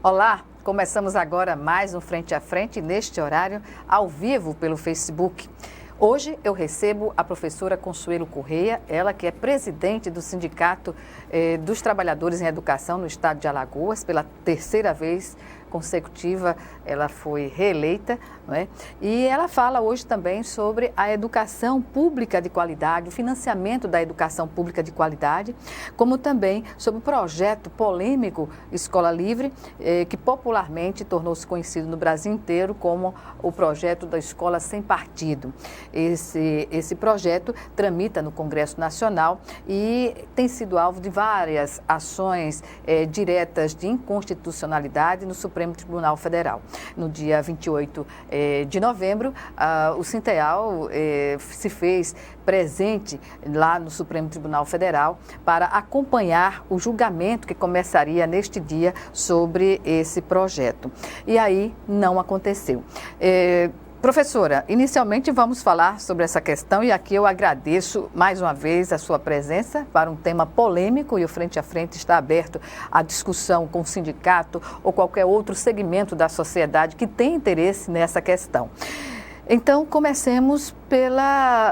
Olá, começamos agora mais um Frente a Frente, neste horário, ao vivo pelo Facebook. Hoje eu recebo a professora Consuelo Correia, ela que é presidente do Sindicato dos Trabalhadores em Educação no Estado de Alagoas, pela terceira vez consecutiva, ela foi reeleita, não é? E ela fala hoje também sobre a educação pública de qualidade, o financiamento da educação pública de qualidade, como também sobre o projeto polêmico Escola Livre, que popularmente tornou-se conhecido no Brasil inteiro como o projeto da Escola Sem Partido. Esse projeto tramita no Congresso Nacional e tem sido alvo de várias ações diretas de inconstitucionalidade no Supremo Tribunal Federal. No dia 28 de novembro, o Sinteal se fez presente lá no Supremo Tribunal Federal para acompanhar o julgamento que começaria neste dia sobre esse projeto. E aí não aconteceu. Professora, inicialmente vamos falar sobre essa questão e aqui eu agradeço mais uma vez a sua presença para um tema polêmico e o Frente a Frente está aberto à discussão com o sindicato ou qualquer outro segmento da sociedade que tem interesse nessa questão. Então, comecemos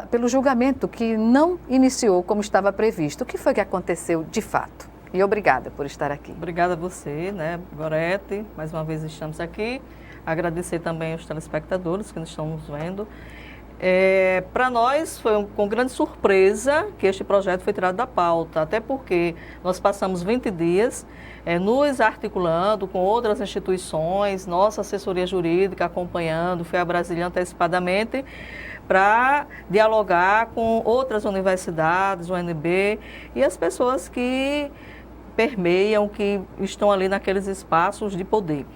pelo julgamento que não iniciou como estava previsto. O que foi que aconteceu de fato? E obrigada por estar aqui. Obrigada a você, Gorete, mais uma vez estamos aqui. Agradecer também aos telespectadores que nos estão nos vendo. Para nós foi com grande surpresa que este projeto foi tirado da pauta, até porque nós passamos 20 dias nos articulando com outras instituições, nossa assessoria jurídica acompanhando, foi a Brasília antecipadamente, para dialogar com outras universidades, o UNB e as pessoas que permeiam, que estão ali naqueles espaços de poder.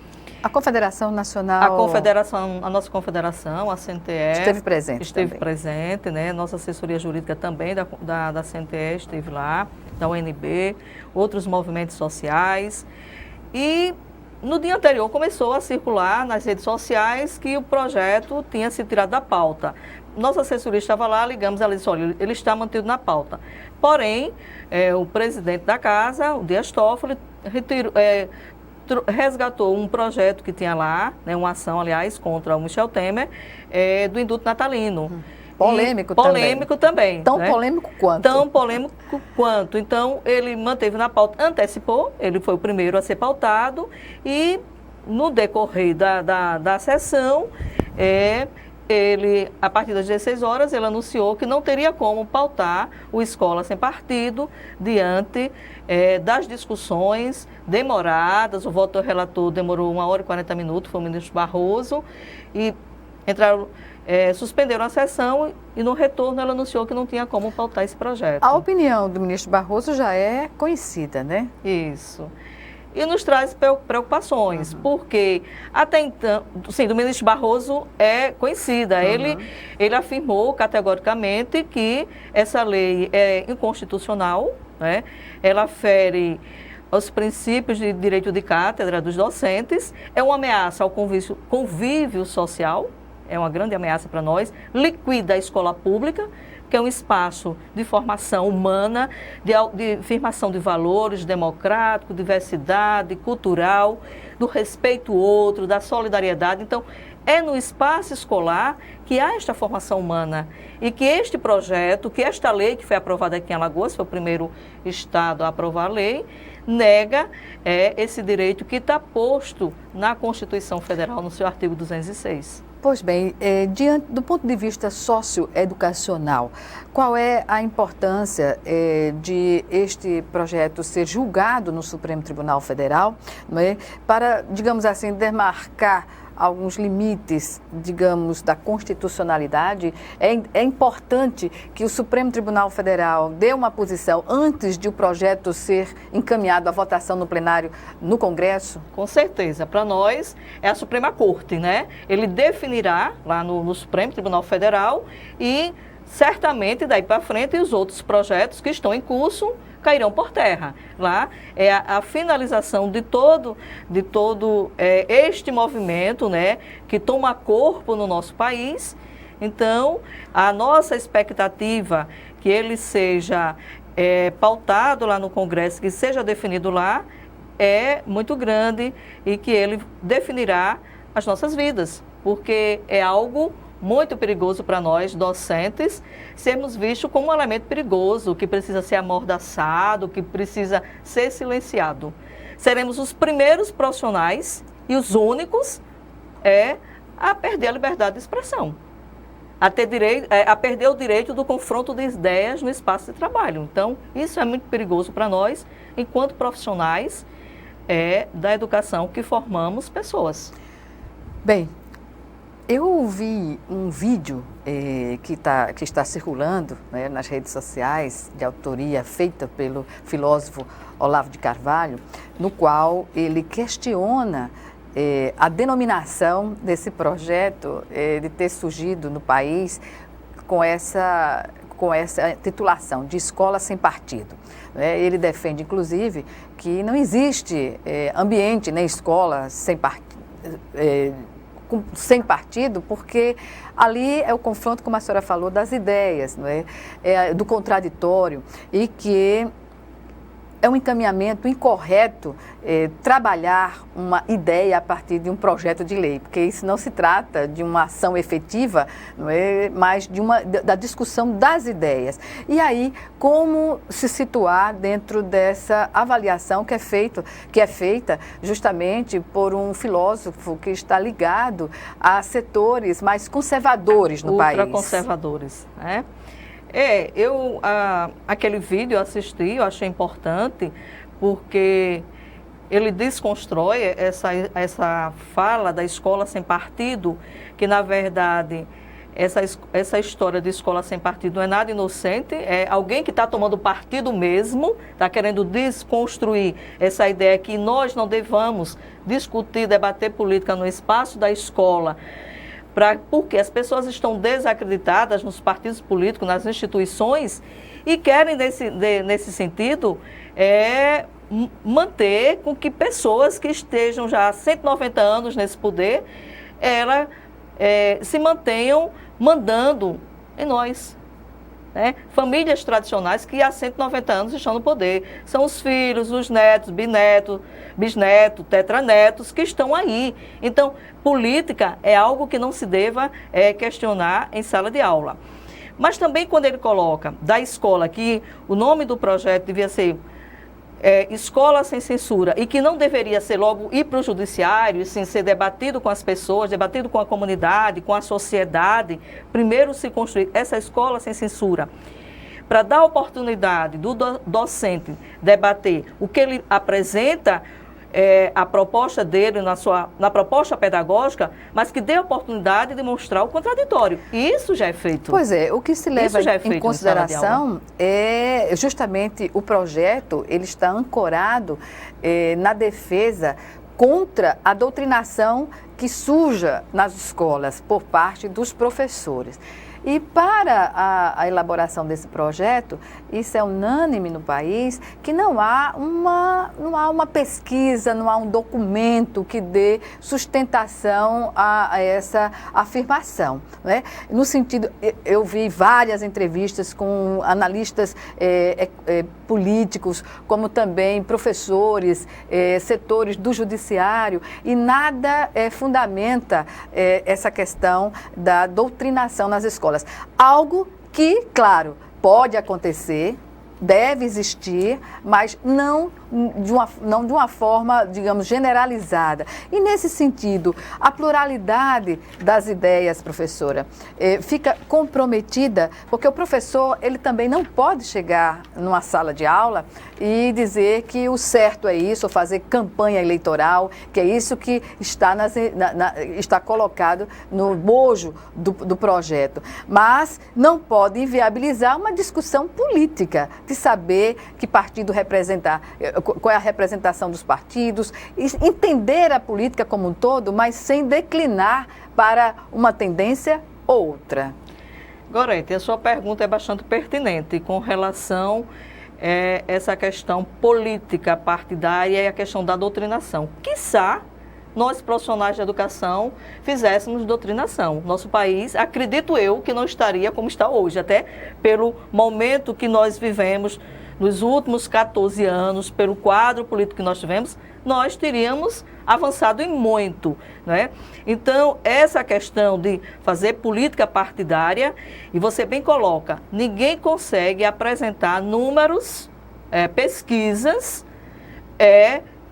A Confederação Nacional... A nossa confederação, a CNTE... Esteve presente, né? Nossa assessoria jurídica também da CNTE esteve lá, da UNB, outros movimentos sociais. E no dia anterior começou a circular nas redes sociais que o projeto tinha sido tirado da pauta. Nossa assessoria estava lá, ligamos, ela disse, olha, ele está mantido na pauta. Porém, o presidente da casa, o Dias Toffoli, resgatou um projeto que tinha lá, uma ação, aliás, contra o Michel Temer, do indulto natalino. Polêmico também. Tão polêmico quanto. Tão polêmico quanto. Então, ele manteve na pauta, antecipou, ele foi o primeiro a ser pautado e, no decorrer da sessão, ele, a partir das 16 horas, ele anunciou que não teria como pautar o Escola Sem Partido diante das discussões demoradas. O voto do relator demorou 1 hora e 40 minutos, foi o ministro Barroso, e suspenderam a sessão e no retorno ela anunciou que não tinha como pautar esse projeto. A opinião do ministro Barroso já é conhecida, né? Isso. E nos traz preocupações, porque até então, sim, do ministro Barroso é conhecida. Ele afirmou categoricamente que essa lei é inconstitucional, né? Ela fere aos princípios de direito de cátedra dos docentes, é uma ameaça ao convívio social, é uma grande ameaça para nós, liquida a escola pública, que é um espaço de formação humana, de afirmação de valores democráticos, diversidade cultural, do respeito ao outro, da solidariedade. Então, é no espaço escolar que há esta formação humana e que este projeto, que esta lei que foi aprovada aqui em Alagoas, foi o primeiro estado a aprovar a lei, nega esse direito que está posto na Constituição Federal, no seu artigo 206. Pois bem, diante do ponto de vista socioeducacional, qual é a importância de este projeto ser julgado no Supremo Tribunal Federal, não é, para, digamos assim, demarcar alguns limites, digamos, da constitucionalidade? É importante que o Supremo Tribunal Federal dê uma posição antes de o projeto ser encaminhado à votação no plenário no Congresso? Com certeza. Para nós, é a Suprema Corte, né? Ele definirá lá no Supremo Tribunal Federal e, certamente, daí para frente, os outros projetos que estão em curso cairão por terra. Lá é a finalização de todo este movimento, né, que toma corpo no nosso país. Então, a nossa expectativa que ele seja pautado lá no Congresso, que seja definido lá, é muito grande e que ele definirá as nossas vidas, porque é algo muito perigoso para nós, docentes, sermos vistos como um elemento perigoso, que precisa ser amordaçado, que precisa ser silenciado. Seremos os primeiros profissionais e os únicos a perder a liberdade de expressão, a perder o direito do confronto de ideias no espaço de trabalho. Então, isso é muito perigoso para nós, enquanto profissionais da educação que formamos pessoas. Bem, eu vi um vídeo que está circulando, né, nas redes sociais, de autoria feita pelo filósofo Olavo de Carvalho, no qual ele questiona a denominação desse projeto de ter surgido no país com essa titulação de escola sem partido. Ele defende, inclusive, que não existe ambiente nem escola sem partido, porque ali é o confronto, como a senhora falou, das ideias, não é? Do contraditório, e que é um encaminhamento incorreto trabalhar uma ideia a partir de um projeto de lei, porque isso não se trata de uma ação efetiva, não é? Mas da discussão das ideias. E aí, como se situar dentro dessa avaliação que é feita justamente por um filósofo que está ligado a setores mais conservadores no país. Ultraconservadores, né? Aquele vídeo eu assisti, eu achei importante, porque ele desconstrói essa fala da escola sem partido, que na verdade essa história de escola sem partido não é nada inocente, é alguém que está tomando partido mesmo, está querendo desconstruir essa ideia que nós não devamos discutir, debater política no espaço da escola, porque as pessoas estão desacreditadas nos partidos políticos, nas instituições, e querem, nesse sentido, manter com que pessoas que estejam já há 190 anos nesse poder, se mantenham mandando em nós. Né? Famílias tradicionais que há 190 anos estão no poder. São os filhos, os netos, bisnetos, tetranetos que estão aí. Então, política é algo que não se deva questionar em sala de aula. Mas também quando ele coloca da escola que o nome do projeto devia ser Escola Sem Censura, e que não deveria ser logo ir para o judiciário, e sim ser debatido com as pessoas, debatido com a comunidade, com a sociedade, primeiro se construir essa escola sem censura, para dar oportunidade do docente debater o que ele apresenta, a proposta dele na proposta pedagógica, mas que dê a oportunidade de mostrar o contraditório. E isso já é feito. Pois é, o que se leva em consideração é justamente o projeto, ele está ancorado na defesa contra a doutrinação que surja nas escolas por parte dos professores. E para a elaboração desse projeto, isso é unânime no país, que não há uma pesquisa, não há um documento que dê sustentação a essa afirmação. Né? No sentido, eu vi várias entrevistas com analistas políticos, como também professores, setores do judiciário, e nada fundamenta essa questão da doutrinação nas escolas. Algo que, claro, pode acontecer, deve existir, mas não de uma forma, digamos, generalizada. E nesse sentido, a pluralidade das ideias, professora, fica comprometida, porque o professor, ele também não pode chegar numa sala de aula e dizer que o certo é isso, ou fazer campanha eleitoral, que é isso que está colocado no bojo do projeto. Mas não pode inviabilizar uma discussão política, de saber que partido representar, qual é a representação dos partidos, entender a política como um todo, mas sem declinar para uma tendência ou outra. Gorete, a sua pergunta é bastante pertinente com relação a essa questão política partidária e a questão da doutrinação. Quiçá nós, profissionais de educação, fizéssemos doutrinação. Nosso país, acredito eu, que não estaria como está hoje, até pelo momento que nós vivemos nos últimos 14 anos, pelo quadro político que nós tivemos, nós teríamos avançado em muito, né? Então, essa questão de fazer política partidária, e você bem coloca, ninguém consegue apresentar números, pesquisas,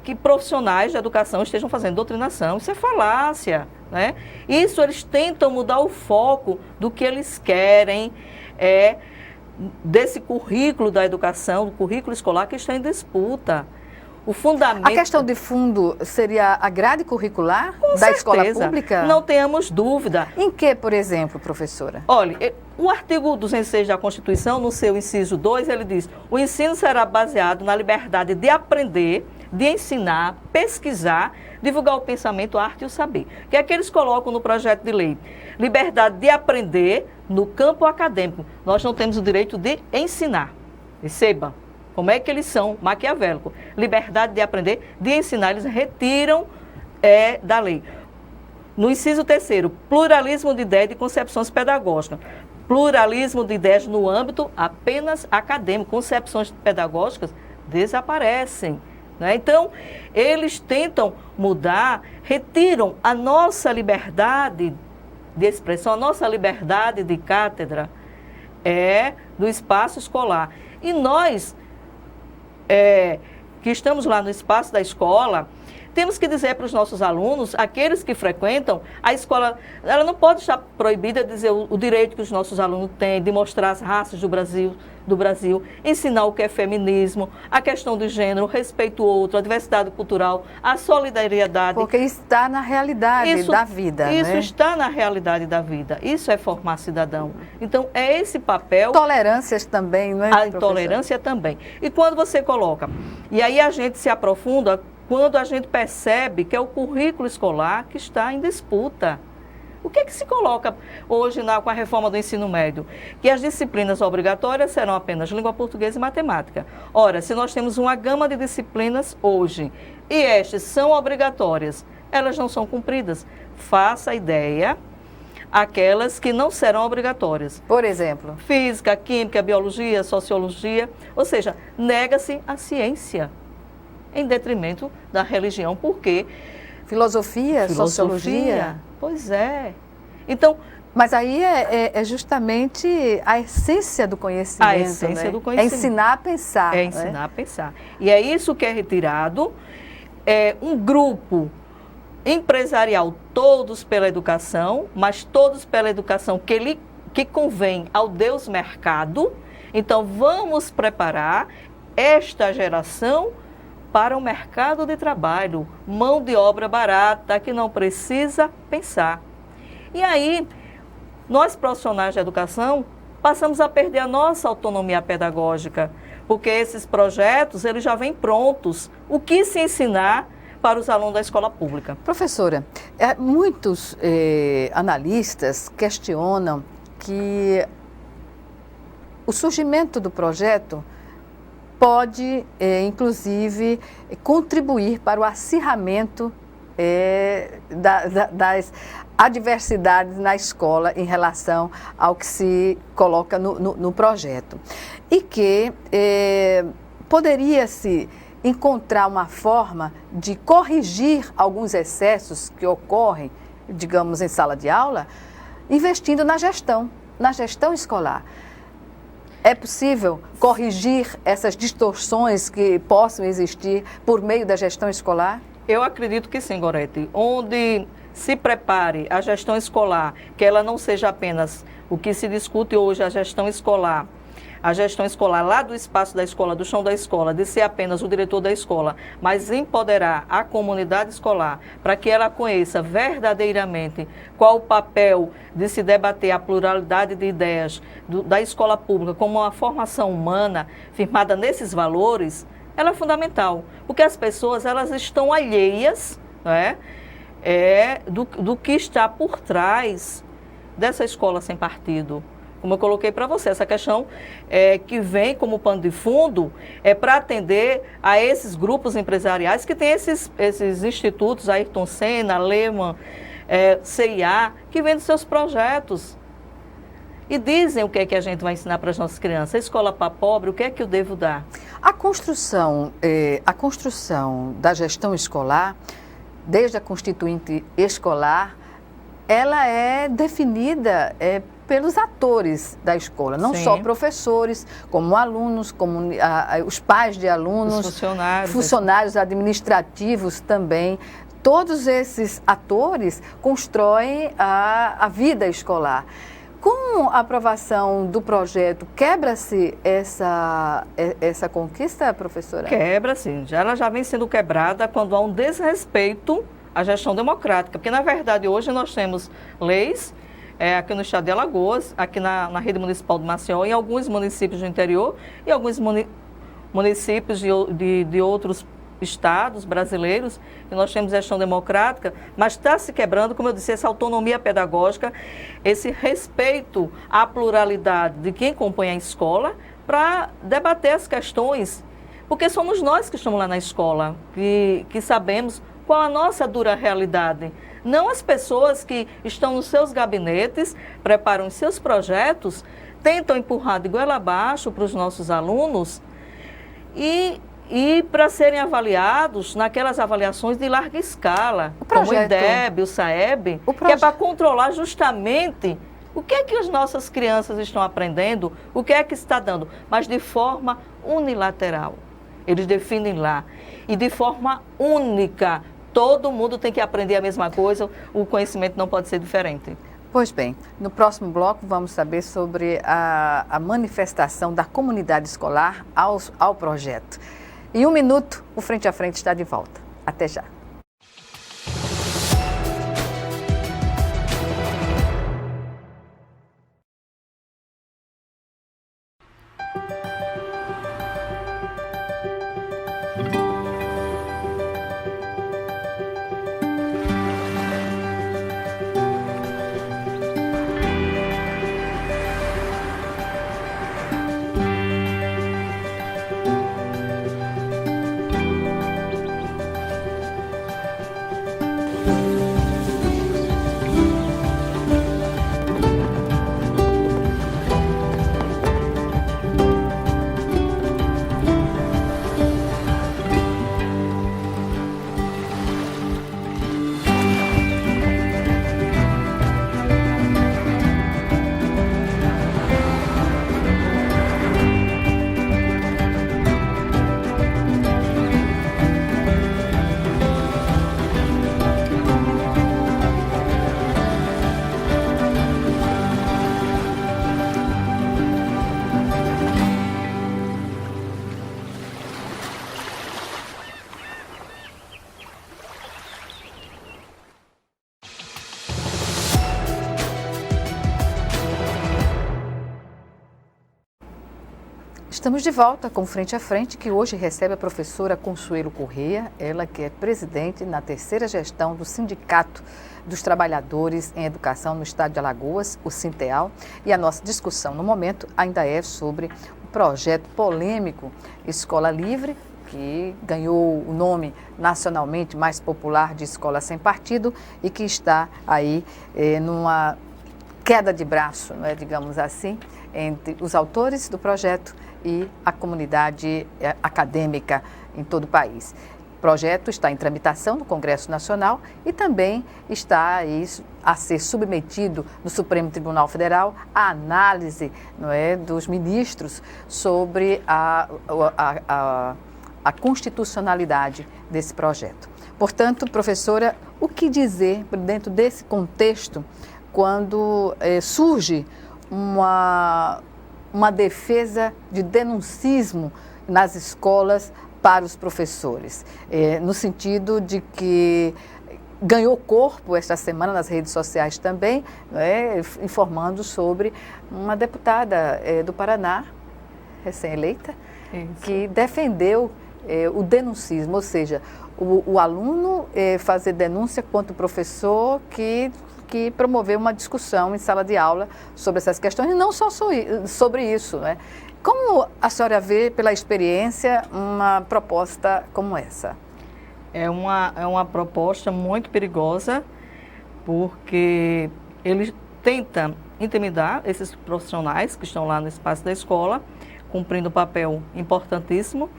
que profissionais da educação estejam fazendo doutrinação. Isso é falácia, né? Isso eles tentam mudar o foco do que eles querem, desse currículo da educação, do currículo escolar que está em disputa. O fundamento... A questão de fundo seria a grade curricular da certeza. Escola pública? Não tenhamos dúvida. Em que, por exemplo, professora? Olha, o artigo 206 da Constituição, no seu inciso 2, ele diz: o ensino será baseado na liberdade de aprender, de ensinar, pesquisar, divulgar o pensamento, a arte e o saber. O que é que eles colocam no projeto de lei? Liberdade de aprender no campo acadêmico. Nós não temos o direito de ensinar. Receba. Como é que eles são maquiavélicos? Liberdade de aprender, de ensinar, eles retiram da lei. No inciso 3º, pluralismo de ideias e de concepções pedagógicas. Pluralismo de ideias no âmbito apenas acadêmico. Concepções pedagógicas desaparecem. Né? Então, eles tentam mudar, retiram a nossa liberdade de expressão, a nossa liberdade de cátedra do espaço escolar. E nós, que estamos lá no espaço da escola, temos que dizer para os nossos alunos, aqueles que frequentam, a escola, ela não pode estar proibida de dizer o direito que os nossos alunos têm, de mostrar as raças do Brasil, ensinar o que é feminismo, a questão do gênero, o respeito ao outro, a diversidade cultural, a solidariedade. Porque está na realidade da vida, Isso, né? Está na realidade da vida. Isso é formar cidadão. Então, é esse papel... Tolerâncias também, não é, A intolerância também. E quando você coloca... E aí a gente se aprofunda quando a gente percebe que é o currículo escolar que está em disputa. O que é que se coloca hoje com a reforma do ensino médio? Que as disciplinas obrigatórias serão apenas língua portuguesa e matemática. Ora, se nós temos uma gama de disciplinas hoje e estas são obrigatórias, elas não são cumpridas. Faça a ideia aquelas que não serão obrigatórias. Por exemplo? Física, química, biologia, sociologia. Ou seja, nega-se a ciência em detrimento da religião. Por quê? Filosofia, sociologia? Pois é. Então, mas aí é justamente a essência do conhecimento. A essência, né? Do conhecimento. É ensinar a pensar. É ensinar a pensar. E é isso que é retirado. É um grupo empresarial, todos pela educação, mas todos pela educação que convém ao Deus mercado. Então, vamos preparar esta geração para o mercado de trabalho, mão de obra barata, que não precisa pensar. E aí, nós profissionais de educação, passamos a perder a nossa autonomia pedagógica, porque esses projetos, eles já vêm prontos. O que se ensinar para os alunos da escola pública? Professora, muitos analistas questionam que o surgimento do projeto pode, inclusive, contribuir para o acirramento das adversidades na escola em relação ao que se coloca no projeto. E que poderia-se encontrar uma forma de corrigir alguns excessos que ocorrem, digamos, em sala de aula, investindo na gestão escolar. É possível corrigir essas distorções que possam existir por meio da gestão escolar? Eu acredito que sim, Gorete. Onde se prepare a gestão escolar, que ela não seja apenas o que se discute hoje, a gestão escolar lá do espaço da escola, do chão da escola, de ser apenas o diretor da escola, mas empoderar a comunidade escolar para que ela conheça verdadeiramente qual o papel de se debater a pluralidade de ideias da escola pública como uma formação humana firmada nesses valores, ela é fundamental, porque as pessoas elas estão alheias, né, do que está por trás dessa escola sem partido. Como eu coloquei para você, essa questão que vem como pano de fundo para atender a esses grupos empresariais que têm esses institutos, Ayrton Senna, Lehman, CIA, que vendem seus projetos. e dizem o que é que a gente vai ensinar para as nossas crianças. A escola para pobre, o que é que eu devo dar? A construção da gestão escolar, desde a Constituinte Escolar, ela é definida pelos atores da escola, não Sim. só professores, como alunos, como os pais de alunos, Os funcionários administrativos também. Todos esses atores constroem a vida escolar. Com a aprovação do projeto, quebra-se essa conquista, professora? Quebra, sim. Ela já vem sendo quebrada quando há um desrespeito à gestão democrática. Porque, na verdade, hoje nós temos leis aqui no estado de Alagoas, aqui na rede municipal de Maceió, em alguns municípios do interior e alguns municípios de outros estados brasileiros, que nós temos gestão democrática, mas está se quebrando, como eu disse, essa autonomia pedagógica, esse respeito à pluralidade de quem compõe a escola para debater as questões, porque somos nós que estamos lá na escola, que sabemos qual a nossa dura realidade. Não as pessoas que estão nos seus gabinetes, preparam os seus projetos, tentam empurrar de goela abaixo para os nossos alunos e para serem avaliados naquelas avaliações de larga escala, como o IDEB, o SAEB, que é para controlar justamente o que é que as nossas crianças estão aprendendo, o que é que está dando, mas de forma unilateral. Eles definem lá. E de forma única. Todo mundo tem que aprender a mesma coisa, o conhecimento não pode ser diferente. Pois bem, no próximo bloco vamos saber sobre a manifestação da comunidade escolar ao projeto. Em 1 minuto, o Frente a Frente está de volta. Até já. Estamos de volta com Frente a Frente, que hoje recebe a professora Consuelo Correia, ela que é presidente na terceira gestão do Sindicato dos Trabalhadores em Educação no Estado de Alagoas, o Sinteal, e a nossa discussão no momento ainda é sobre o projeto polêmico Escola Livre, que ganhou o nome nacionalmente mais popular de Escola Sem Partido e que está aí numa queda de braço, não é, digamos assim, entre os autores do projeto e a comunidade acadêmica em todo o país. O projeto está em tramitação no Congresso Nacional e também está a ser submetido no Supremo Tribunal Federal à análise, não é, dos ministros sobre a constitucionalidade desse projeto. Portanto, professora, o que dizer dentro desse contexto quando surge uma defesa de denuncismo nas escolas para os professores, no sentido de que ganhou corpo esta semana nas redes sociais também, informando sobre uma deputada do Paraná, recém-eleita, que defendeu o denuncismo, ou seja, o aluno fazer denúncia contra o professor que promoveu uma discussão em sala de aula sobre essas questões, e não só sobre isso, né? Como a senhora vê, pela experiência, uma proposta como essa? É uma proposta muito perigosa, porque ele tenta intimidar esses profissionais que estão lá no espaço da escola, cumprindo um papel importantíssimo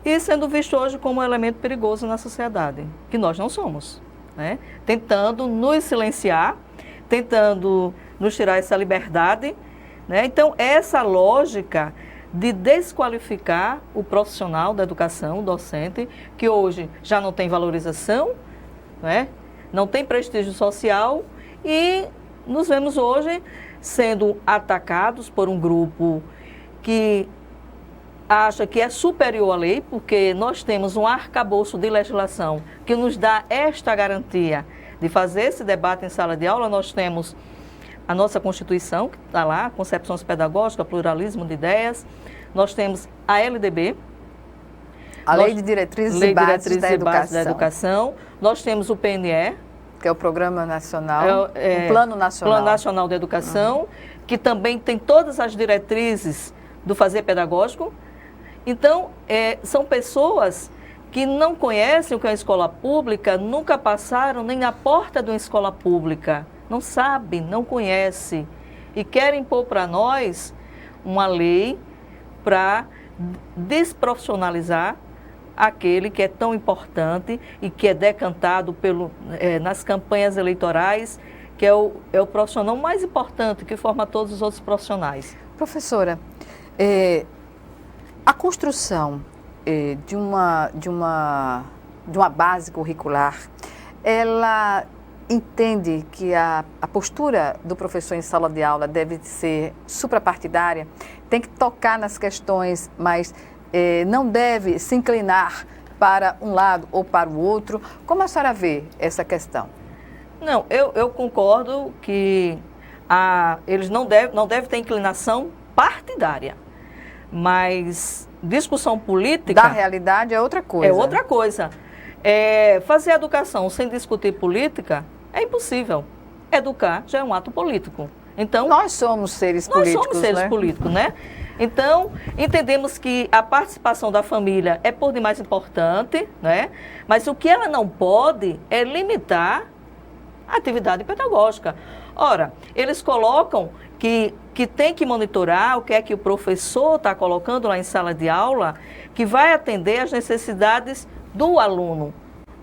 e sendo visto hoje como um elemento perigoso na sociedade, que nós não somos, né? Tentando nos silenciar, tentando nos tirar essa liberdade, né? Então, essa lógica de desqualificar o profissional da educação, o docente, que hoje já não tem valorização, né? Não tem prestígio social e nos vemos hoje sendo atacados por um grupo que acha que é superior à lei, porque nós temos um arcabouço de legislação que nos dá esta garantia de fazer esse debate em sala de aula. Nós temos a nossa Constituição, que está lá, concepções pedagógicas, pluralismo de ideias. Nós temos a LDB, a Lei de Diretrizes e Bases da Educação. Nós temos o PNE, que é o Programa Nacional, o Plano Nacional. Plano Nacional de Educação, que também tem todas as diretrizes do fazer pedagógico. Então, são pessoas que não conhecem o que é uma escola pública, nunca passaram nem na porta de uma escola pública, não sabem, não conhecem e querem impor para nós uma lei para desprofissionalizar aquele que é tão importante e que é decantado nas campanhas eleitorais, que é o profissional mais importante, que forma todos os outros profissionais. Professora, a construção de uma base curricular, ela entende que a postura do professor em sala de aula deve ser suprapartidária, tem que tocar nas questões, mas não deve se inclinar para um lado ou para o outro. Como a senhora vê essa questão? Não, eu concordo que eles não devem ter inclinação partidária, mas discussão política... Da realidade é outra coisa. É outra coisa. Fazer educação sem discutir política é impossível. Educar já é um ato político. Então, nós somos seres políticos, nós somos seres políticos, né? Então, entendemos que a participação da família é por demais importante, né? Mas o que ela não pode é limitar a atividade pedagógica. Ora, eles colocam que tem que monitorar o que é que o professor está colocando lá em sala de aula, que vai atender às necessidades do aluno.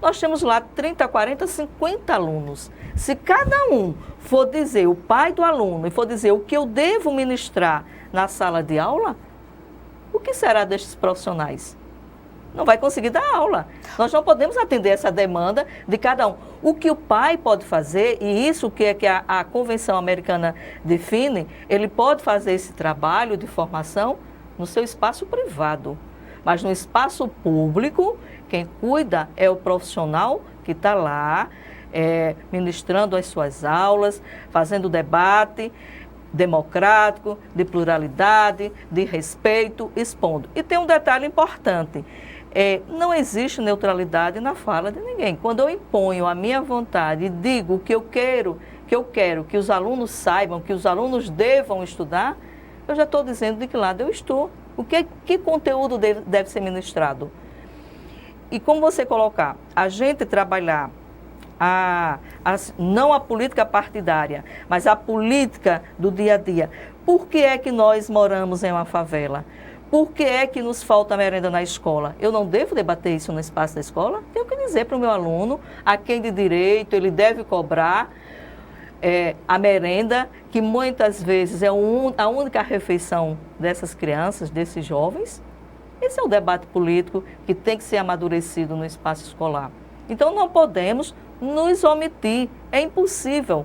Nós temos lá 30, 40, 50 alunos. Se cada um for dizer, o pai do aluno, e for dizer o que eu devo ministrar na sala de aula, o que será destes profissionais? Não vai conseguir dar aula. Nós não podemos atender essa demanda de cada um. O que o pai pode fazer, e isso que a Convenção Americana define, ele pode fazer esse trabalho de formação no seu espaço privado. Mas no espaço público, quem cuida é o profissional que está lá, ministrando as suas aulas, fazendo debate democrático, de pluralidade, de respeito, expondo. E tem um detalhe importante, não existe neutralidade na fala de ninguém. Quando eu imponho a minha vontade e digo o que eu quero que os alunos saibam, que os alunos devam estudar, eu já estou dizendo de que lado eu estou. Que conteúdo deve ser ministrado? E como você colocar, a gente trabalhar não a política partidária, mas a política do dia a dia. Por que é que nós moramos em uma favela? Por que é que nos falta merenda na escola? Eu não devo debater isso no espaço da escola? Tenho que dizer para o meu aluno a quem de direito ele deve cobrar a merenda, que muitas vezes é a única refeição dessas crianças, desses jovens. Esse é o debate político que tem que ser amadurecido no espaço escolar. Então não podemos nos omitir, é impossível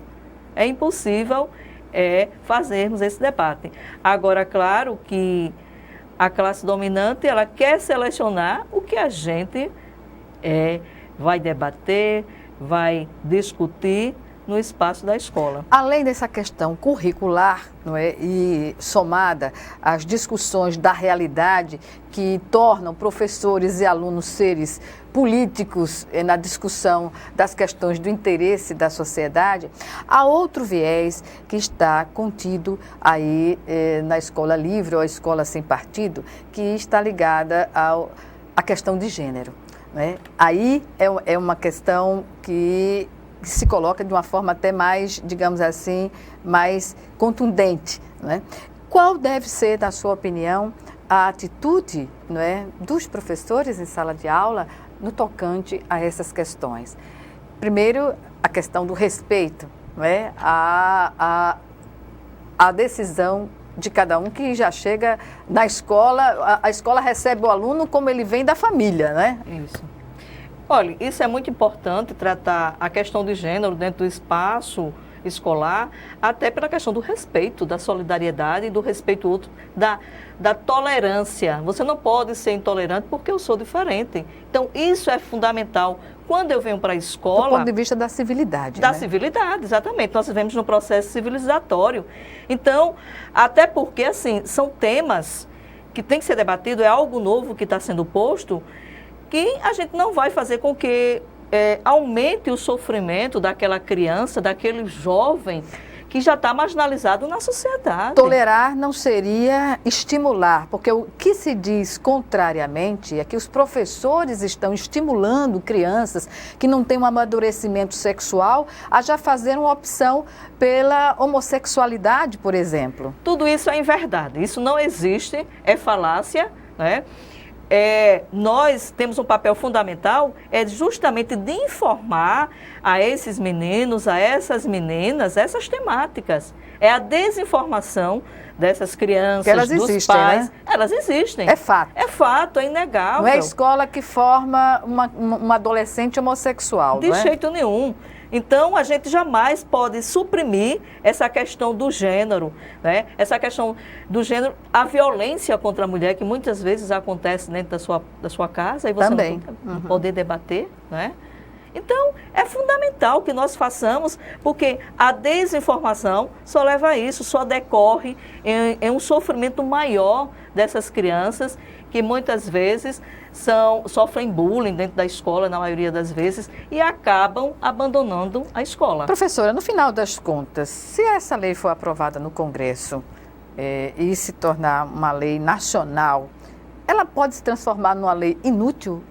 fazermos esse debate. Agora, claro que a classe dominante, ela quer selecionar o que a gente vai debater, vai discutir no espaço da escola. Além dessa questão curricular, não é, e somada às discussões da realidade que tornam professores e alunos seres políticos na discussão das questões do interesse da sociedade, há outro viés que está contido aí na escola livre ou a escola sem partido, que está ligada à questão de gênero, né? Aí é uma questão que se coloca de uma forma até mais, digamos assim, mais contundente, não é? Qual deve ser, na sua opinião, a atitude, não é, dos professores em sala de aula no tocante a essas questões? Primeiro, a questão do respeito, não é? A decisão de cada um que já chega na escola, a escola recebe o aluno como ele vem da família, né? Isso. Olha, isso é muito importante, tratar a questão de gênero dentro do espaço escolar, até pela questão do respeito, da solidariedade e do respeito outro, da tolerância. Você não pode ser intolerante porque eu sou diferente. Então, isso é fundamental. Quando eu venho para a escola... Do ponto de vista da civilidade, Da né? civilidade, exatamente. Nós vivemos num processo civilizatório. Então, até porque, assim, são temas que tem que ser debatido, é algo novo que está sendo posto, que a gente não vai fazer com que aumente o sofrimento daquela criança, daquele jovem que já está marginalizado na sociedade. Tolerar não seria estimular, porque o que se diz contrariamente é que os professores estão estimulando crianças que não têm um amadurecimento sexual a já fazer uma opção pela homossexualidade, por exemplo. Tudo isso é inverdade, isso não existe, é falácia, né? Nós temos um papel fundamental, justamente de informar a esses meninos, a essas meninas, essas temáticas. É a desinformação dessas crianças, elas dos existem, pais. né? Elas existem. É fato. É fato, é inegável. Não é a escola que forma uma adolescente homossexual, de não é? jeito nenhum. Então, a gente jamais pode suprimir essa questão do gênero, né? Essa questão do gênero, a violência contra a mulher, que muitas vezes acontece dentro da sua casa, e você também não poder debater, né? Então, é fundamental que nós façamos, porque a desinformação só leva a isso, só decorre em um sofrimento maior dessas crianças, que muitas vezes sofrem bullying dentro da escola, na maioria das vezes, e acabam abandonando a escola. Professora, no final das contas, se essa lei for aprovada no Congresso e se tornar uma lei nacional, ela pode se transformar numa lei inútil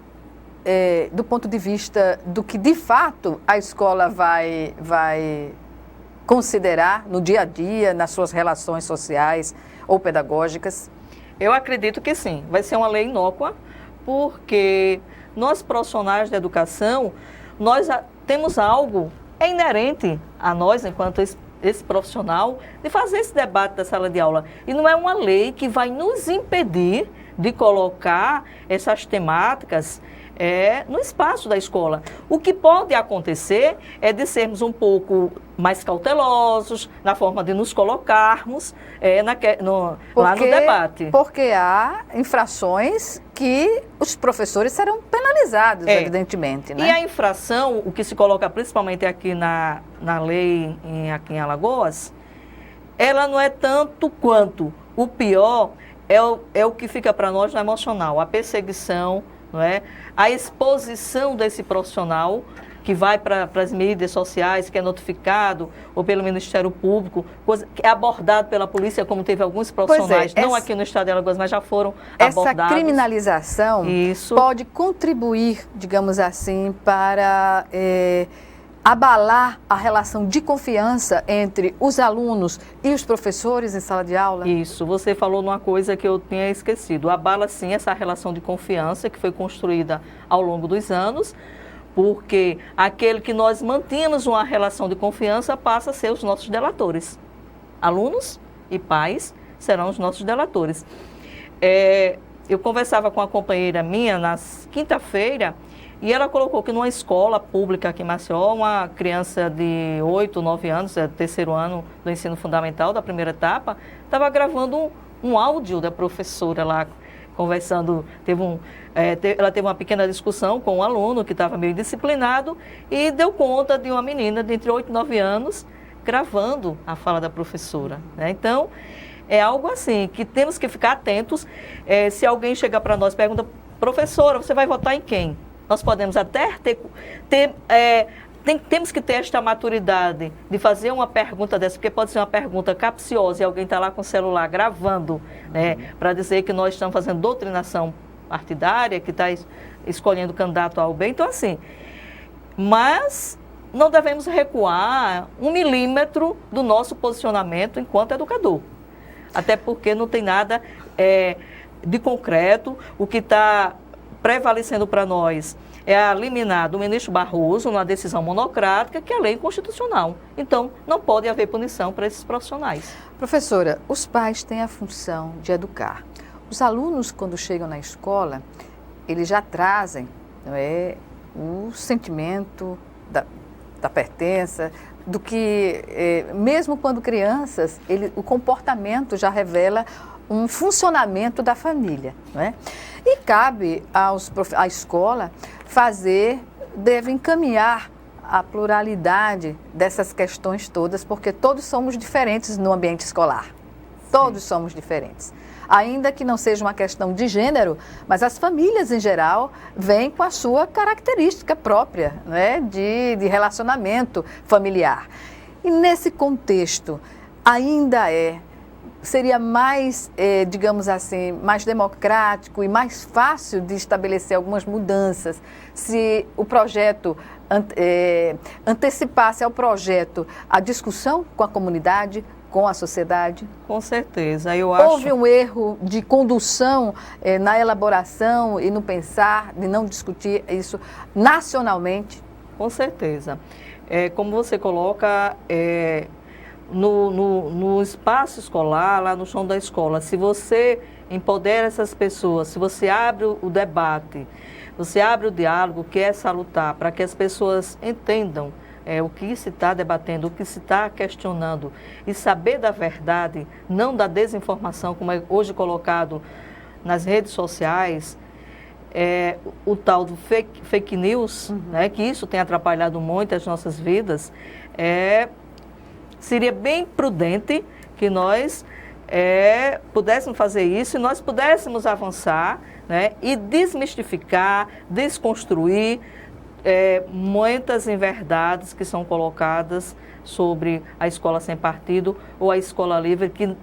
do ponto de vista do que, de fato, a escola vai considerar no dia a dia, nas suas relações sociais ou pedagógicas? Eu acredito que sim, vai ser uma lei inócua, porque nós profissionais da educação, nós temos algo inerente a nós, enquanto esse profissional, de fazer esse debate da sala de aula. E não é uma lei que vai nos impedir de colocar essas temáticas no espaço da escola. O que pode acontecer é de sermos um pouco mais cautelosos na forma de nos colocarmos lá no debate. Porque há infrações que os professores serão penalizados, evidentemente, né? E a infração, o que se coloca principalmente aqui na lei aqui em Alagoas, ela não é tanto quanto. O pior é o que fica para nós no emocional, a perseguição, não é? A exposição desse profissional que vai para as mídias sociais, que é notificado, ou pelo Ministério Público, que é abordado pela polícia, como teve alguns profissionais, não aqui no estado de Alagoas, mas já foram abordados. Essa criminalização pode contribuir, digamos assim, para abalar a relação de confiança entre os alunos e os professores em sala de aula? Isso, você falou numa coisa que eu tinha esquecido. Abala, sim, essa relação de confiança que foi construída ao longo dos anos, porque aquele que nós mantínhamos uma relação de confiança passa a ser os nossos delatores. Alunos e pais serão os nossos delatores. Eu conversava com uma companheira minha na quinta-feira, e ela colocou que numa escola pública aqui em Maceió, uma criança de 8, 9 anos, terceiro ano do ensino fundamental, da primeira etapa, estava gravando um áudio da professora lá, conversando. Ela teve uma pequena discussão com um aluno que estava meio disciplinado e deu conta de uma menina de entre 8 e 9 anos gravando a fala da professora, né? Então, é algo assim, que temos que ficar atentos. Se alguém chegar para nós e pergunta, professora, você vai votar em quem? Nós podemos até temos que ter esta maturidade de fazer uma pergunta dessa, porque pode ser uma pergunta capciosa e alguém está lá com o celular gravando, né, para dizer que nós estamos fazendo doutrinação partidária, que está escolhendo candidato ao bem. Então, assim, mas não devemos recuar 1 milímetro do nosso posicionamento enquanto educador. Até porque não tem nada de concreto. O que está prevalecendo para nós é a liminar do ministro Barroso, numa decisão monocrática, que é lei inconstitucional. Então, não pode haver punição para esses profissionais. Professora, os pais têm a função de educar. Os alunos, quando chegam na escola, eles já trazem, não é, o sentimento da pertença, do que, mesmo quando crianças, o comportamento já revela um funcionamento da família, não é? E cabe à escola deve encaminhar a pluralidade dessas questões todas, porque todos somos diferentes no ambiente escolar. Todos somos diferentes. Ainda que não seja uma questão de gênero, mas as famílias em geral vêm com a sua característica própria, né, de relacionamento familiar. E nesse contexto, seria mais, digamos assim, mais democrático e mais fácil de estabelecer algumas mudanças se o projeto antecipasse ao projeto a discussão com a comunidade, com a sociedade? Com certeza, eu acho... Houve um erro de condução na elaboração e no pensar, de não discutir isso nacionalmente? Com certeza. Como você coloca, no espaço escolar, lá no chão da escola, se você empodera essas pessoas, se você abre o debate, você abre o diálogo, que é salutar, para que as pessoas entendam o que se está debatendo, o que se está questionando, e saber da verdade, não da desinformação, como é hoje colocado nas redes sociais, o tal do fake news, né, que isso tem atrapalhado muito as nossas vidas. Seria bem prudente que nós pudéssemos fazer isso e nós pudéssemos avançar, né, e desmistificar, desconstruir muitas inverdades que são colocadas sobre a escola sem partido ou a escola livre, que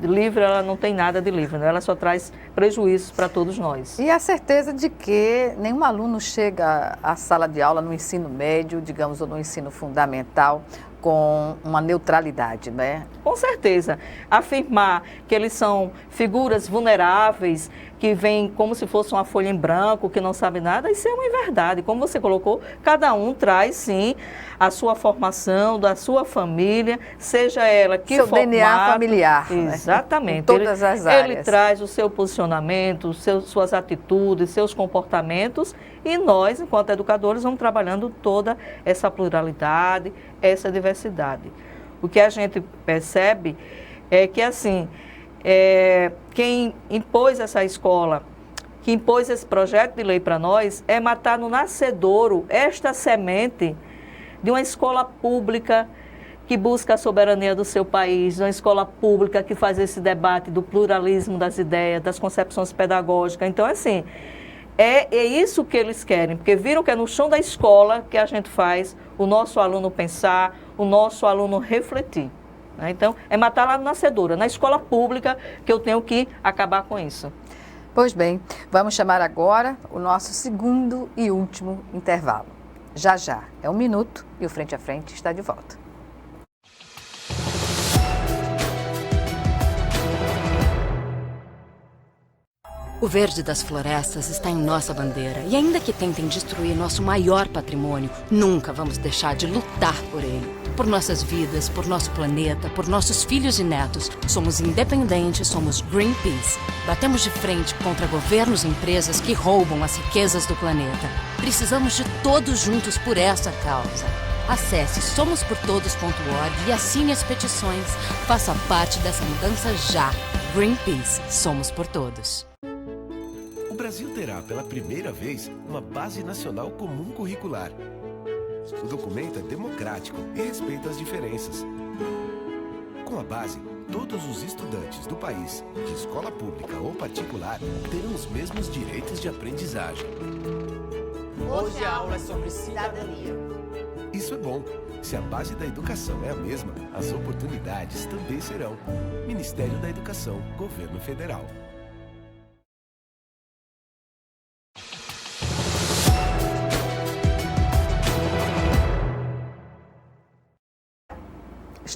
livre ela não tem nada de livre, né? Ela só traz prejuízos para todos nós. E a certeza de que nenhum aluno chega à sala de aula no ensino médio, digamos, ou no ensino fundamental, com uma neutralidade, né? Com certeza. Afirmar que eles são figuras vulneráveis, que vêm como se fosse uma folha em branco, que não sabe nada, isso é uma inverdade. Como você colocou, cada um traz, sim, a sua formação, da sua família, seja ela que seu DNA familiar. Exatamente. Né? Em todas as áreas. Ele traz o seu posicionamento, suas atitudes, seus comportamentos, e nós, enquanto educadores, vamos trabalhando toda essa pluralidade, essa diversidade. O que a gente percebe é que, assim, quem impôs essa escola, que impôs esse projeto de lei para nós, é matar no nascedouro esta semente de uma escola pública que busca a soberania do seu país, de uma escola pública que faz esse debate do pluralismo das ideias, das concepções pedagógicas. Então, assim, é isso que eles querem, porque viram que é no chão da escola que a gente faz o nosso aluno pensar, o nosso aluno refletir. Né? Então, é matar lá no nascedouro, na escola pública, que eu tenho que acabar com isso. Pois bem, vamos chamar agora o nosso segundo e último intervalo. Já já, é 1 minuto e o Frente a Frente está de volta. O verde das florestas está em nossa bandeira e ainda que tentem destruir nosso maior patrimônio, nunca vamos deixar de lutar por ele. Por nossas vidas, por nosso planeta, por nossos filhos e netos. Somos independentes, somos Greenpeace. Batemos de frente contra governos e empresas que roubam as riquezas do planeta. Precisamos de todos juntos por essa causa. Acesse somosportodos.org e assine as petições. Faça parte dessa mudança já. Greenpeace, somos por todos. O Brasil terá, pela primeira vez, uma Base Nacional Comum Curricular. O documento é democrático e respeita as diferenças. Com a base, todos os estudantes do país, de escola pública ou particular, terão os mesmos direitos de aprendizagem. Hoje a aula é sobre cidadania. Isso é bom. Se a base da educação é a mesma, as oportunidades também serão. Ministério da Educação, Governo Federal.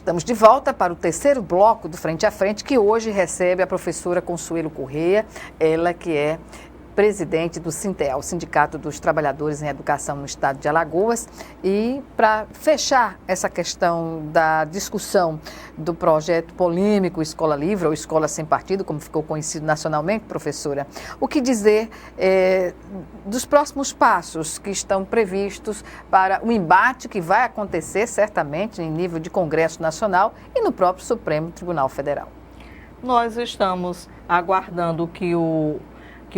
Estamos de volta para o terceiro bloco do Frente a Frente, que hoje recebe a professora Consuelo Correia, ela que é presidente do Sintel, Sindicato dos Trabalhadores em Educação no Estado de Alagoas. E para fechar essa questão da discussão do projeto polêmico Escola Livre ou Escola Sem Partido, como ficou conhecido nacionalmente, professora, o que dizer dos próximos passos que estão previstos para o embate que vai acontecer certamente em nível de Congresso Nacional e no próprio Supremo Tribunal Federal? Nós estamos aguardando que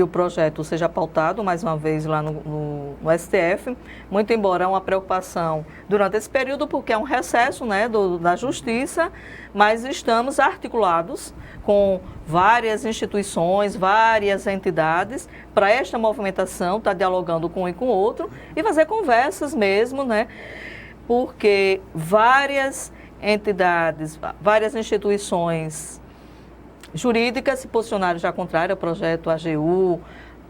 o projeto seja pautado mais uma vez lá no STF, muito embora uma preocupação durante esse período, porque é um recesso, né, da Justiça, mas estamos articulados com várias instituições, várias entidades, para esta movimentação, estar dialogando com um e com o outro e fazer conversas mesmo, né, porque várias entidades, várias instituições jurídicas se posicionaram já contrário ao projeto AGU,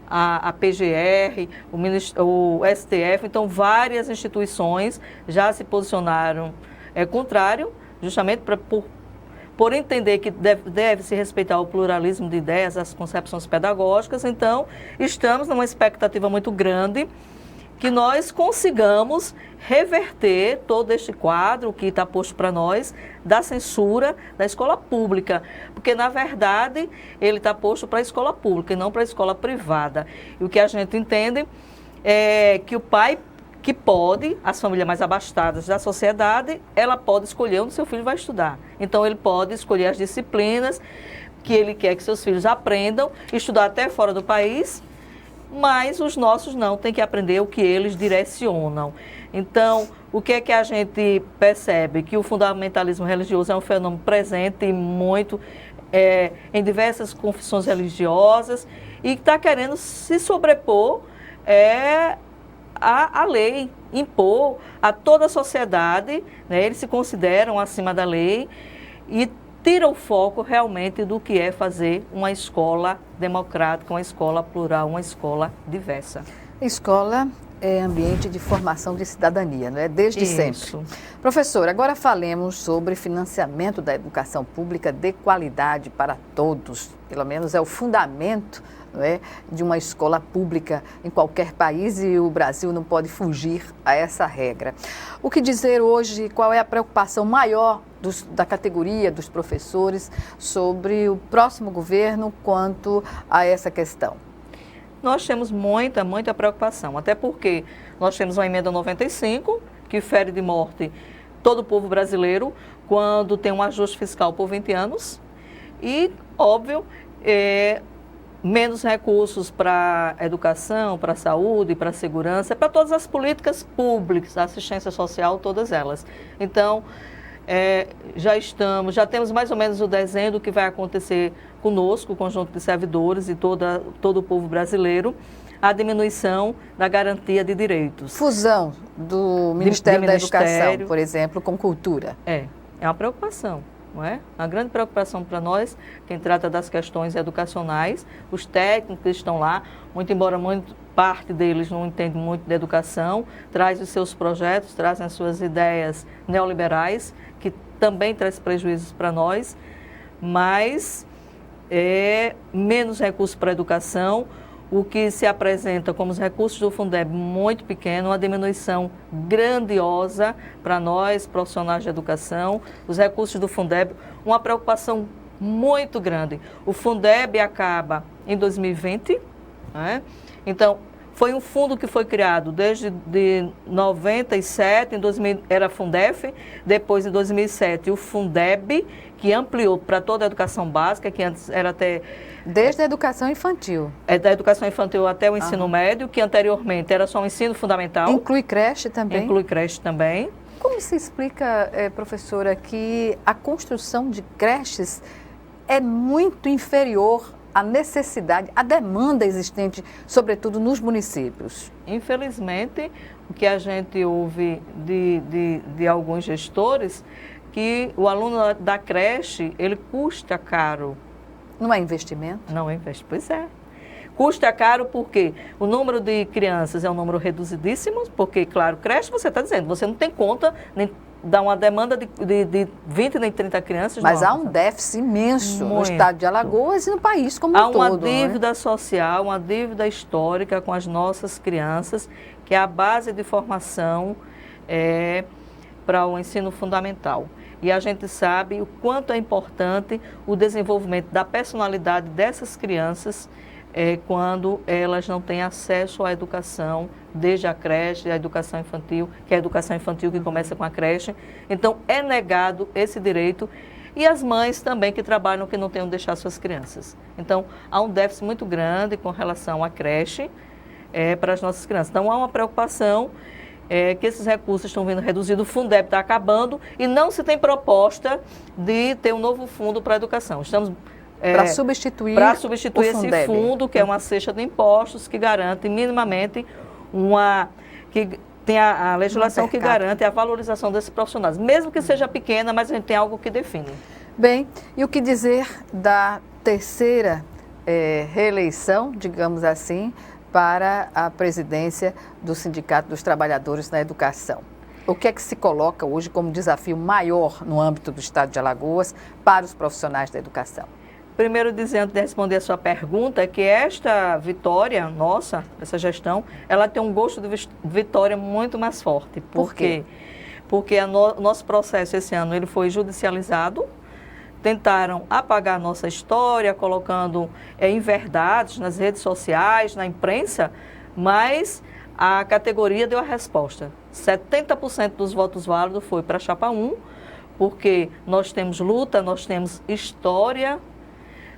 a PGR, o STF, então várias instituições já se posicionaram contrário, justamente por entender que deve se respeitar o pluralismo de ideias, as concepções pedagógicas. Então, estamos numa expectativa muito grande que nós consigamos reverter todo este quadro que está posto para nós da censura da escola pública, porque na verdade ele está posto para a escola pública e não para a escola privada. E o que a gente entende é que o pai que pode, as famílias mais abastadas da sociedade, ela pode escolher onde seu filho vai estudar. Então ele pode escolher as disciplinas que ele quer que seus filhos aprendam, estudar até fora do país, mas os nossos não, tem que aprender o que eles direcionam. Então, o que é que a gente percebe? Que o fundamentalismo religioso é um fenômeno presente muito em diversas confissões religiosas e está querendo se sobrepor à lei, impor a toda a sociedade, né? Eles se consideram acima da lei e tira o foco realmente do que é fazer uma escola democrática, uma escola plural, uma escola diversa. Escola é ambiente de formação de cidadania, não é? Desde sempre. Professora, agora falemos sobre financiamento da educação pública de qualidade para todos. Pelo menos é o fundamento, não é, de uma escola pública em qualquer país, e o Brasil não pode fugir a essa regra. O que dizer hoje, qual é a preocupação maior da categoria dos professores sobre o próximo governo quanto a essa questão? Nós temos muita preocupação, até porque nós temos uma emenda 95, que fere de morte todo o povo brasileiro quando tem um ajuste fiscal por 20 anos e, óbvio, menos recursos para educação, para saúde, para segurança, para todas as políticas públicas, assistência social, todas elas. Então, já temos mais ou menos o desenho do que vai acontecer conosco, o conjunto de servidores e todo o povo brasileiro, a diminuição da garantia de direitos. Fusão do Ministério da Educação, por exemplo, com Cultura. É uma preocupação, não é? Uma grande preocupação para nós, quem trata das questões educacionais, os técnicos que estão lá, muito embora parte deles não entende muito de educação, traz os seus projetos, trazem as suas ideias neoliberais, que também traz prejuízos para nós, mas menos recursos para a educação, o que se apresenta como os recursos do Fundeb muito pequeno, uma diminuição grandiosa para nós, profissionais de educação, os recursos do Fundeb, uma preocupação muito grande. O Fundeb acaba em 2020, né? Então, foi um fundo que foi criado desde 97, em 2000 era Fundef, depois em 2007 o Fundeb, que ampliou para toda a educação básica, que antes era até... Desde a educação infantil. Da educação infantil até o ensino médio, que anteriormente era só o ensino fundamental. Inclui creche também? Inclui creche também. Como se explica, professora, que a construção de creches é muito inferior à necessidade, à demanda existente, sobretudo nos municípios? Infelizmente, o que a gente ouve de alguns gestores, que o aluno da creche, ele custa caro. Não é investimento? Não é investimento, pois é. Custa caro porque o número de crianças é um número reduzidíssimo, porque, claro, creche, você está dizendo, você não tem conta, nem dá uma demanda de 20 nem 30 crianças. Mas há um déficit imenso no estado de Alagoas e no país como um todo. Há uma dívida social, uma dívida histórica com as nossas crianças, que é a base de formação para o ensino fundamental. E a gente sabe o quanto é importante o desenvolvimento da personalidade dessas crianças quando elas não têm acesso à educação, desde a creche, a educação infantil, que é a educação infantil que começa com a creche. Então, é negado esse direito. E as mães também que trabalham, que não têm onde deixar suas crianças. Então, há um déficit muito grande com relação à creche para as nossas crianças. Então, há uma preocupação que esses recursos estão vindo reduzidos, o Fundeb está acabando e não se tem proposta de ter um novo fundo para a educação. Estamos para substituir esse fundo, que é uma cesta de impostos que garante minimamente que tem a legislação que garante a valorização desses profissionais. Mesmo que seja pequena, mas a gente tem algo que define. Bem, e o que dizer da terceira reeleição, digamos assim, para a presidência do Sindicato dos Trabalhadores na Educação? O que é que se coloca hoje como desafio maior no âmbito do estado de Alagoas para os profissionais da educação? Primeiro, dizendo, de responder a sua pergunta, que esta vitória nossa, essa gestão, ela tem um gosto de vitória muito mais forte. Por quê? Porque o nosso processo esse ano ele foi judicializado, tentaram apagar a nossa história, colocando inverdades nas redes sociais, na imprensa, mas a categoria deu a resposta. 70% dos votos válidos foi para a Chapa 1, porque nós temos luta, nós temos história.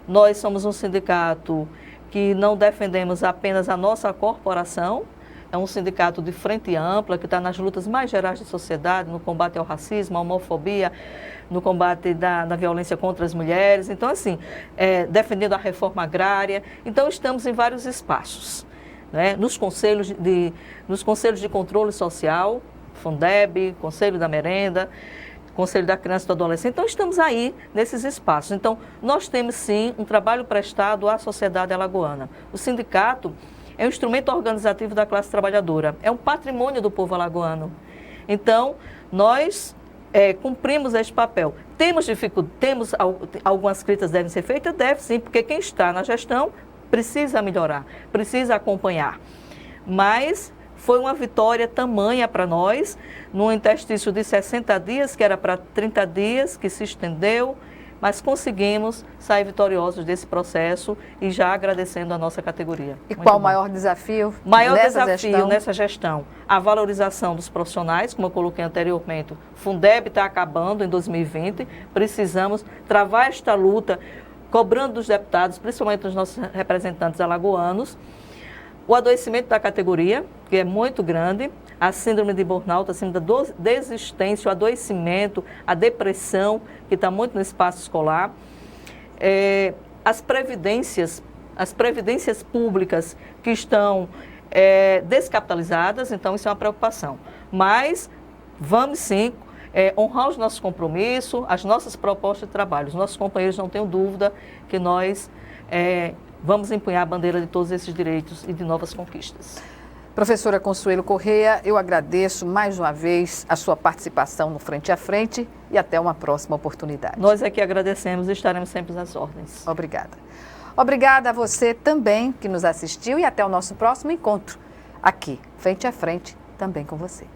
Nós somos um sindicato que não defendemos apenas a nossa corporação, é um sindicato de frente ampla, que está nas lutas mais gerais da sociedade, no combate ao racismo, à homofobia, no combate da violência contra as mulheres. Então, assim, defendendo a reforma agrária. Então, estamos em vários espaços, né? Nos conselhos de controle social, Fundeb, Conselho da Merenda, Conselho da Criança e do Adolescente. Então, estamos aí nesses espaços. Então, nós temos, sim, um trabalho prestado à sociedade alagoana. O sindicato é um instrumento organizativo da classe trabalhadora, é um patrimônio do povo alagoano. Então, nós cumprimos este papel. Temos algumas críticas devem ser feitas? Deve sim, porque quem está na gestão precisa melhorar, precisa acompanhar. Mas foi uma vitória tamanha para nós, num interstício de 60 dias, que era para 30 dias, que se estendeu, mas conseguimos sair vitoriosos desse processo e já agradecendo a nossa categoria. E qual o maior desafio? Maior desafio nessa gestão? A valorização dos profissionais, como eu coloquei anteriormente. O Fundeb está acabando em 2020, precisamos travar esta luta, cobrando dos deputados, principalmente dos nossos representantes alagoanos, o adoecimento da categoria, que é muito grande, a síndrome de burnout, a síndrome da desistência, o adoecimento, a depressão, que está muito no espaço escolar, as previdências públicas que estão descapitalizadas, então isso é uma preocupação. Mas vamos sim honrar os nossos compromissos, as nossas propostas de trabalho. Os nossos companheiros não tenham dúvida que nós vamos empunhar a bandeira de todos esses direitos e de novas conquistas. Professora Consuelo Correia, eu agradeço mais uma vez a sua participação no Frente a Frente e até uma próxima oportunidade. Nós aqui agradecemos e estaremos sempre nas ordens. Obrigada. Obrigada a você também que nos assistiu e até o nosso próximo encontro aqui, Frente a Frente, também com você.